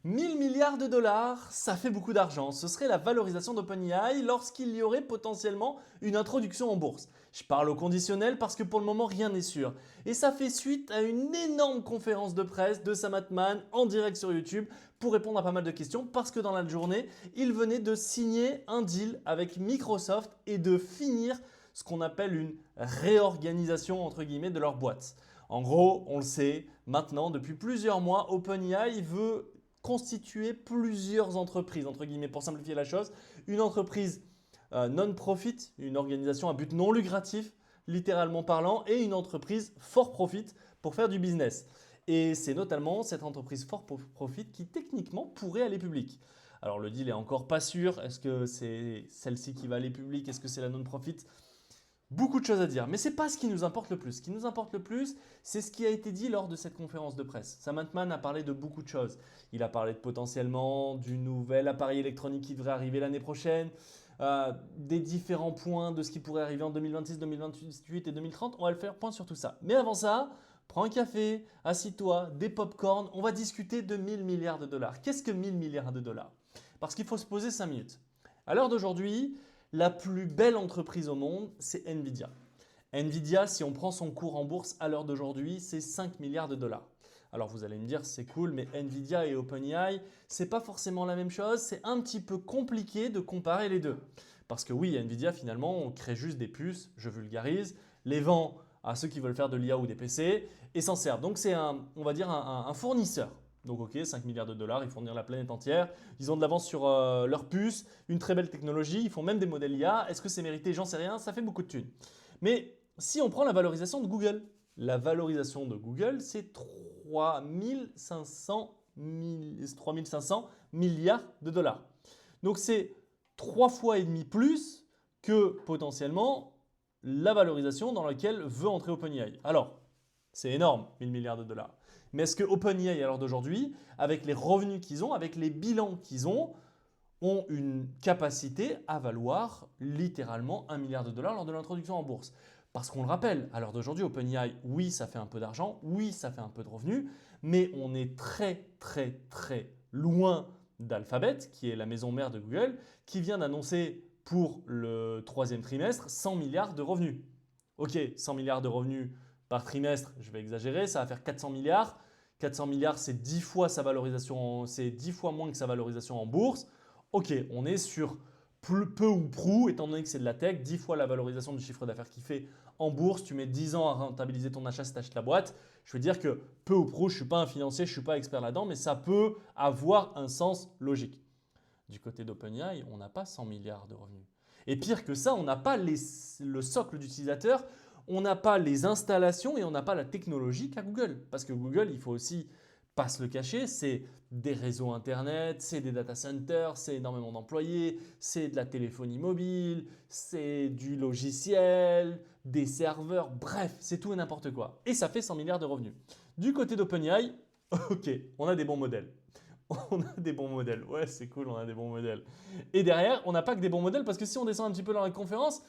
1000 milliards de dollars, ça fait beaucoup d'argent. Ce serait la valorisation d'OpenAI lorsqu'il y aurait potentiellement une introduction en bourse. Je parle au conditionnel parce que pour le moment rien n'est sûr. Et ça fait suite à une énorme conférence de presse de Sam Altman en direct sur YouTube pour répondre à pas mal de questions parce que dans la journée, il venait de signer un deal avec Microsoft et de finir ce qu'on appelle une réorganisation entre guillemets de leur boîte. En gros, on le sait, maintenant, depuis plusieurs mois, OpenAI veut constituer plusieurs entreprises, entre guillemets, pour simplifier la chose. Une entreprise non-profit, une organisation à but non lucratif, littéralement parlant, et une entreprise for profit pour faire du business. Et c'est notamment cette entreprise for profit qui techniquement pourrait aller public. Alors le deal est encore pas sûr. Est-ce que c'est celle-ci qui va aller public? Est-ce que c'est la non-profit? Beaucoup de choses à dire, mais ce n'est pas ce qui nous importe le plus. Ce qui nous importe le plus, c'est ce qui a été dit lors de cette conférence de presse. Sam Altman a parlé de beaucoup de choses. Il a parlé de potentiellement du nouvel appareil électronique qui devrait arriver l'année prochaine, des différents points de ce qui pourrait arriver en 2026, 2028 et 2030. On va le faire point sur tout ça. Mais avant ça, prends un café, assis-toi, des pop-corn. On va discuter de 1000 milliards de dollars. Qu'est-ce que 1000 milliards de dollars? Parce qu'il faut se poser 5 minutes. À l'heure d'aujourd'hui, la plus belle entreprise au monde, c'est Nvidia. Nvidia, si on prend son cours en bourse à l'heure d'aujourd'hui, c'est 5 milliards de dollars. Alors vous allez me dire, c'est cool, mais Nvidia et OpenAI, c'est pas forcément la même chose. C'est un petit peu compliqué de comparer les deux. Parce que oui, Nvidia, finalement, on crée juste des puces, je vulgarise, les vend à ceux qui veulent faire de l'IA ou des PC et s'en servent. Donc c'est on va dire un fournisseur. Donc ok, 5 milliards de dollars, ils fournissent la planète entière. Ils ont de l'avance sur leurs puces, une très belle technologie, ils font même des modèles IA. Est-ce que c'est mérité? J'en sais rien, ça fait beaucoup de thunes. Mais si on prend la valorisation de Google, la valorisation de Google, c'est 3500 milliards de dollars. Donc c'est 3 fois et demi plus que potentiellement la valorisation dans laquelle veut entrer OpenAI. Alors, c'est énorme, 1000 milliards de dollars. Mais est-ce que OpenAI, à l'heure d'aujourd'hui, avec les revenus qu'ils ont, avec les bilans qu'ils ont une capacité à valoir littéralement 1 milliard de dollars lors de l'introduction en bourse? Parce qu'on le rappelle, à l'heure d'aujourd'hui, OpenAI, oui, ça fait un peu d'argent, oui, ça fait un peu de revenus, mais on est très, très, très loin d'Alphabet, qui est la maison mère de Google, qui vient d'annoncer pour le troisième trimestre 100 milliards de revenus. Ok, 100 milliards de revenus par trimestre, je vais exagérer, ça va faire 400 milliards. 400 milliards, c'est 10 fois sa valorisation, c'est 10 fois moins que sa valorisation en bourse. Ok, on est sur peu ou prou, étant donné que c'est de la tech, 10 fois la valorisation du chiffre d'affaires qu'il fait en bourse. Tu mets 10 ans à rentabiliser ton achat si tu achètes la boîte. Je veux dire que peu ou prou, je ne suis pas un financier, je ne suis pas expert là-dedans, mais ça peut avoir un sens logique. Du côté d'OpenAI, on n'a pas 100 milliards de revenus. Et pire que ça, on n'a pas le socle d'utilisateurs, on n'a pas les installations et on n'a pas la technologie qu'a Google. Parce que Google, il faut aussi pas se le cacher, c'est des réseaux Internet, c'est des data centers, c'est énormément d'employés, c'est de la téléphonie mobile, c'est du logiciel, des serveurs, bref, c'est tout et n'importe quoi. Et ça fait 100 milliards de revenus. Du côté d'OpenAI, ok, on a des bons modèles. On a des bons modèles. Ouais, c'est cool, on a des bons modèles. Et derrière, on n'a pas que des bons modèles parce que si on descend un petit peu dans la conférence,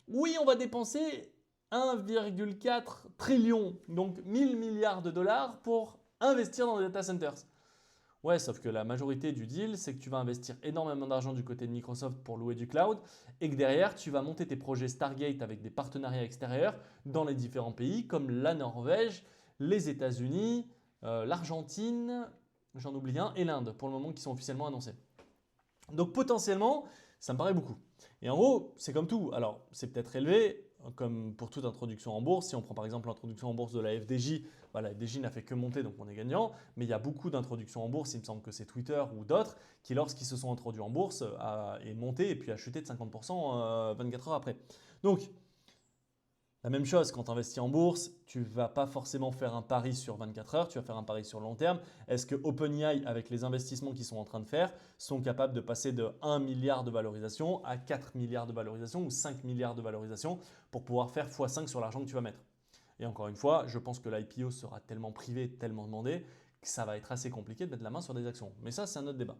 oui, on va dépenser 1,4 trillion, donc 1000 milliards de dollars pour investir dans des data centers. Ouais, sauf que la majorité du deal, c'est que tu vas investir énormément d'argent du côté de Microsoft pour louer du cloud et que derrière, tu vas monter tes projets Stargate avec des partenariats extérieurs dans les différents pays comme la Norvège, les États-Unis, l'Argentine, j'en oublie un, et l'Inde pour le moment qui sont officiellement annoncés. Donc potentiellement, ça me paraît beaucoup. Et en gros, c'est comme tout. Alors, c'est peut-être élevé, comme pour toute introduction en bourse. Si on prend par exemple l'introduction en bourse de la FDJ, bah, la FDJ n'a fait que monter, donc on est gagnant. Mais il y a beaucoup d'introductions en bourse, il me semble que c'est Twitter ou d'autres, qui lorsqu'ils se sont introduits en bourse, est monté et puis a chuté de 50% 24 heures après. Donc, la même chose, quand tu investis en bourse, tu ne vas pas forcément faire un pari sur 24 heures, tu vas faire un pari sur long terme. Est-ce que OpenAI, avec les investissements qu'ils sont en train de faire, sont capables de passer de 1 milliard de valorisation à 4 milliards de valorisation ou 5 milliards de valorisation pour pouvoir faire x5 sur l'argent que tu vas mettre? Et encore une fois, je pense que l'IPO sera tellement privé, tellement demandé, que ça va être assez compliqué de mettre la main sur des actions. Mais ça, c'est un autre débat.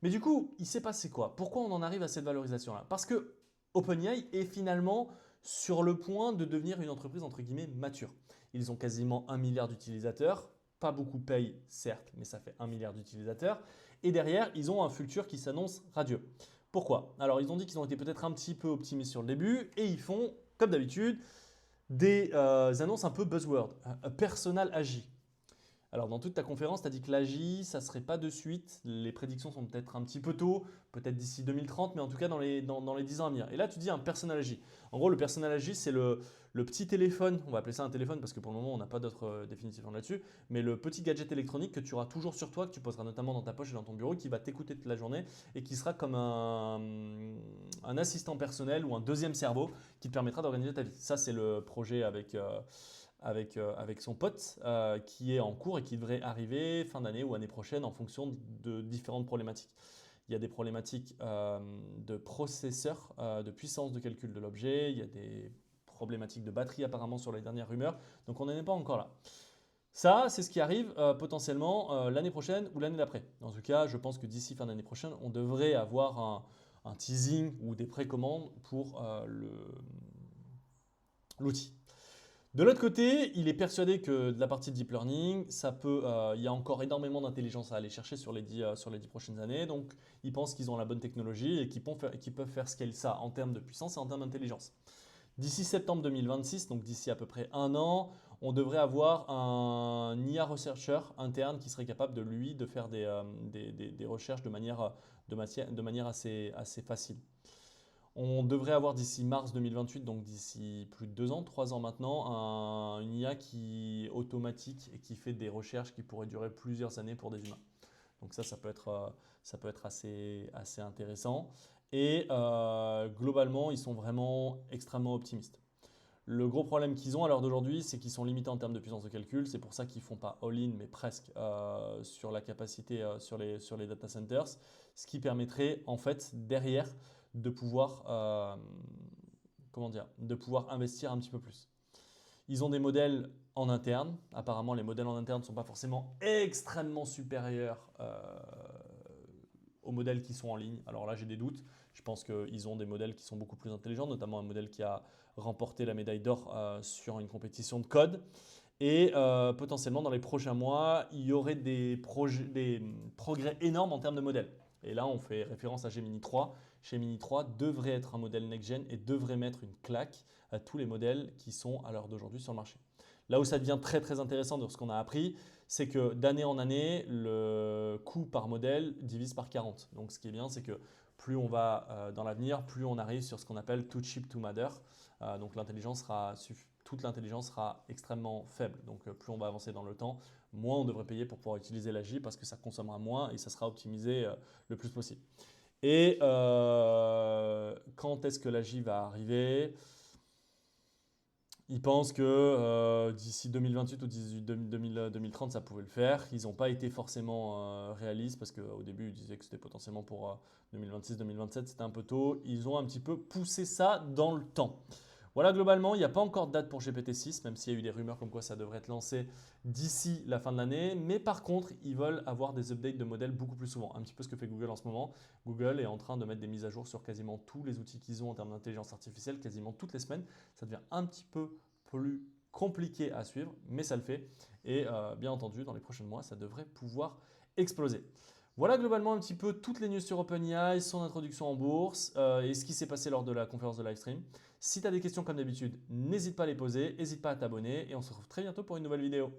Mais du coup, il s'est passé quoi? Pourquoi on en arrive à cette valorisation-là? Parce que OpenAI est finalement sur le point de devenir une entreprise entre guillemets mature. Ils ont quasiment 1 milliard d'utilisateurs. pas beaucoup payent, certes, mais ça fait 1 milliard d'utilisateurs. Et derrière, ils ont un futur qui s'annonce radieux. Pourquoi? Alors, ils ont dit qu'ils ont été peut-être un petit peu optimistes sur le début et ils font, comme d'habitude, des annonces un peu buzzword. Personal AGI. Alors, dans toute ta conférence, tu as dit que l'AGI, ça ne serait pas de suite. Les prédictions sont peut-être un petit peu tôt, peut-être d'ici 2030, mais en tout cas dans les 10 ans à venir. Et là, tu dis un personal AGI. En gros, le personal AGI, c'est le petit téléphone, on va appeler ça un téléphone parce que pour le moment, on n'a pas d'autres définitions là-dessus, mais le petit gadget électronique que tu auras toujours sur toi, que tu poseras notamment dans ta poche et dans ton bureau, qui va t'écouter toute la journée et qui sera comme un assistant personnel ou un deuxième cerveau qui te permettra d'organiser ta vie. Ça, c'est le projet avec son pote qui est en cours et qui devrait arriver fin d'année ou année prochaine en fonction de différentes problématiques. Il y a des problématiques de processeur, de puissance de calcul de l'objet, il y a des problématiques de batterie apparemment sur les dernières rumeurs, donc on n'en est pas encore là. Ça, c'est ce qui arrive potentiellement l'année prochaine ou l'année d'après. En tout cas, je pense que d'ici fin d'année prochaine, on devrait avoir un teasing ou des précommandes pour l'outil. De l'autre côté, il est persuadé que de la partie deep learning, il y a encore énormément d'intelligence à aller chercher sur les 10 prochaines années. Donc, il pense qu'ils ont la bonne technologie et qu'ils peuvent faire scale ça en termes de puissance et en termes d'intelligence. D'ici septembre 2026, donc d'ici à peu près un an, on devrait avoir un IA researcher interne qui serait capable de faire des recherches de manière assez facile. On devrait avoir d'ici mars 2028, donc d'ici plus de 2 ans, 3 ans maintenant, une IA qui est automatique et qui fait des recherches qui pourraient durer plusieurs années pour des humains. Donc ça peut être assez intéressant. Et globalement, ils sont vraiment extrêmement optimistes. Le gros problème qu'ils ont à l'heure d'aujourd'hui, c'est qu'ils sont limités en termes de puissance de calcul. C'est pour ça qu'ils ne font pas all-in, mais presque sur la capacité sur les data centers. Ce qui permettrait en fait derrière de pouvoir, de pouvoir investir un petit peu plus. Ils ont des modèles en interne. Apparemment, les modèles en interne ne sont pas forcément extrêmement supérieurs aux modèles qui sont en ligne. Alors là, j'ai des doutes. Je pense qu'ils ont des modèles qui sont beaucoup plus intelligents, notamment un modèle qui a remporté la médaille d'or sur une compétition de code. Et potentiellement, dans les prochains mois, il y aurait des progrès énormes en termes de modèles. Et là, on fait référence à Gemini 3. Gemini 3 devrait être un modèle next-gen et devrait mettre une claque à tous les modèles qui sont à l'heure d'aujourd'hui sur le marché. Là où ça devient très très intéressant de ce qu'on a appris, c'est que d'année en année, le coût par modèle divise par 40. Donc ce qui est bien, c'est que plus on va dans l'avenir, plus on arrive sur ce qu'on appelle too cheap to matter. Donc toute l'intelligence sera extrêmement faible. Donc plus on va avancer dans le temps, moins on devrait payer pour pouvoir utiliser l'AGI parce que ça consommera moins et ça sera optimisé le plus possible. Et quand est-ce que l'AGI va arriver? Ils pensent que d'ici 2028 ou d'ici 2030, ça pouvait le faire. Ils n'ont pas été forcément réalistes parce qu'au début, ils disaient que c'était potentiellement pour 2026-2027, c'était un peu tôt. Ils ont un petit peu poussé ça dans le temps. Voilà, globalement, il n'y a pas encore de date pour GPT-6, même s'il y a eu des rumeurs comme quoi ça devrait être lancé d'ici la fin de l'année. Mais par contre, ils veulent avoir des updates de modèles beaucoup plus souvent. Un petit peu ce que fait Google en ce moment. Google est en train de mettre des mises à jour sur quasiment tous les outils qu'ils ont en termes d'intelligence artificielle, quasiment toutes les semaines. Ça devient un petit peu plus compliqué à suivre, mais ça le fait. Et bien entendu, dans les prochains mois, ça devrait pouvoir exploser. Voilà globalement un petit peu toutes les news sur OpenAI, son introduction en bourse et ce qui s'est passé lors de la conférence de livestream. Si tu as des questions comme d'habitude, n'hésite pas à les poser, n'hésite pas à t'abonner et on se retrouve très bientôt pour une nouvelle vidéo.